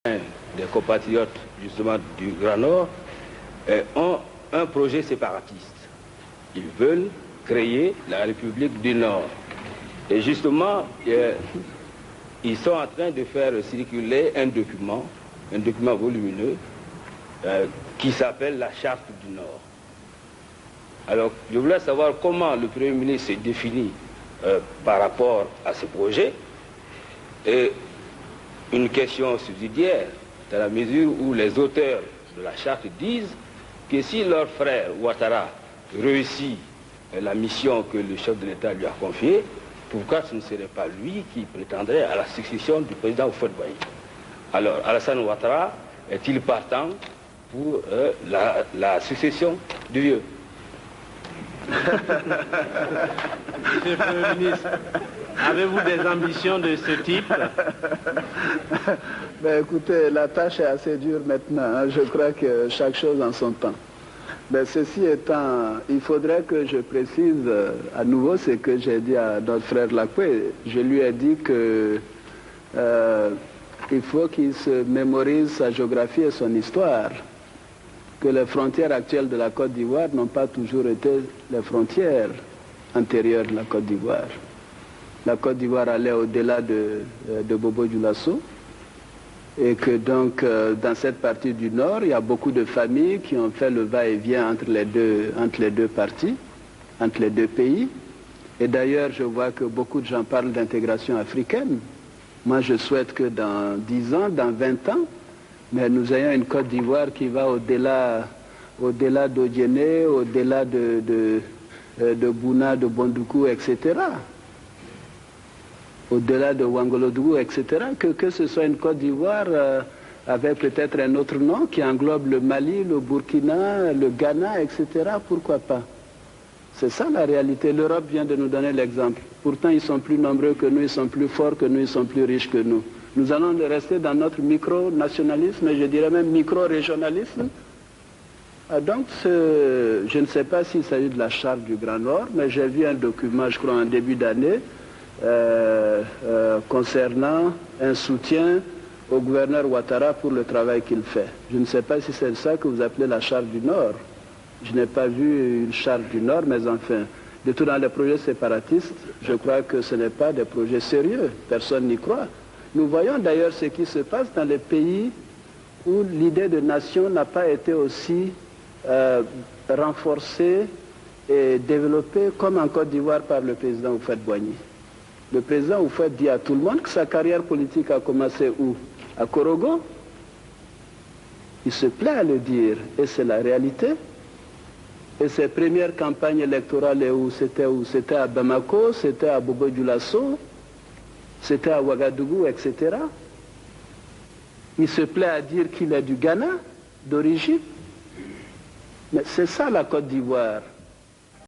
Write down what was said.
des compatriotes justement du Grand Nord ont un projet séparatiste. Ils veulent créer la République du Nord. Et justement, ils sont en train de faire circuler un document volumineux qui s'appelle la Charte du Nord. Alors, je voulais savoir comment le Premier ministre s'est défini par rapport à ce projet. Et une question subsidiaire, dans la mesure où les auteurs de la charte disent que si leur frère Ouattara réussit la mission que le chef de l'État lui a confiée, pourquoi ce ne serait pas lui qui prétendrait à la succession du président Houphouët-Boigny? Alors, Alassane Ouattara est-il partant pour la succession du vieux? Monsieur le Premier ministre, avez-vous des ambitions de ce type? Ben, écoutez, la tâche est assez dure maintenant. Hein. Je crois que chaque chose en son temps. Ben, ceci étant, il faudrait que je précise à nouveau ce que j'ai dit à notre frère Lacoué. Je lui ai dit que il faut qu'il se mémorise sa géographie et son histoire. Que les frontières actuelles de la Côte d'Ivoire n'ont pas toujours été les frontières antérieures de la Côte d'Ivoire. La Côte d'Ivoire allait au-delà de Bobo Dioulasso et que donc dans cette partie du nord, il y a beaucoup de familles qui ont fait le va-et-vient entre les deux parties, entre les deux pays. Et d'ailleurs, je vois que beaucoup de gens parlent d'intégration africaine. Moi, je souhaite que dans 10 ans, dans 20 ans, mais nous ayons une Côte d'Ivoire qui va au-delà d'Odiéné, au-delà de Bouna, de Bondoukou, etc. Au-delà de Ouangolodougou, etc. Que ce soit une Côte d'Ivoire avec peut-être un autre nom qui englobe le Mali, le Burkina, le Ghana, etc. Pourquoi pas? C'est ça la réalité. L'Europe vient de nous donner l'exemple. Pourtant, ils sont plus nombreux que nous, ils sont plus forts que nous, ils sont plus riches que nous. Nous allons rester dans notre micro-nationalisme, et je dirais même micro-régionalisme. Donc, je ne sais pas s'il s'agit de la charte du Grand Nord, mais j'ai vu un document, je crois, en début d'année, concernant un soutien au gouverneur Ouattara pour le travail qu'il fait. Je ne sais pas si c'est ça que vous appelez la charte du Nord. Je n'ai pas vu une charte du Nord, mais enfin, de tout dans les projets séparatistes, je crois que ce n'est pas des projets sérieux. Personne n'y croit. Nous voyons d'ailleurs ce qui se passe dans les pays où l'idée de nation n'a pas été aussi renforcée et développée comme en Côte d'Ivoire par le président Houphouët-Boigny. Le président Houphouët dit à tout le monde que sa carrière politique a commencé où? À Korogo. Il se plaît à le dire, et c'est la réalité. Et ses premières campagnes électorales, où? C'était à Bamako, c'était à Bobo Dioulasso, c'était à Ouagadougou, etc. Il se plaît à dire qu'il est du Ghana, d'origine. Mais c'est ça la Côte d'Ivoire.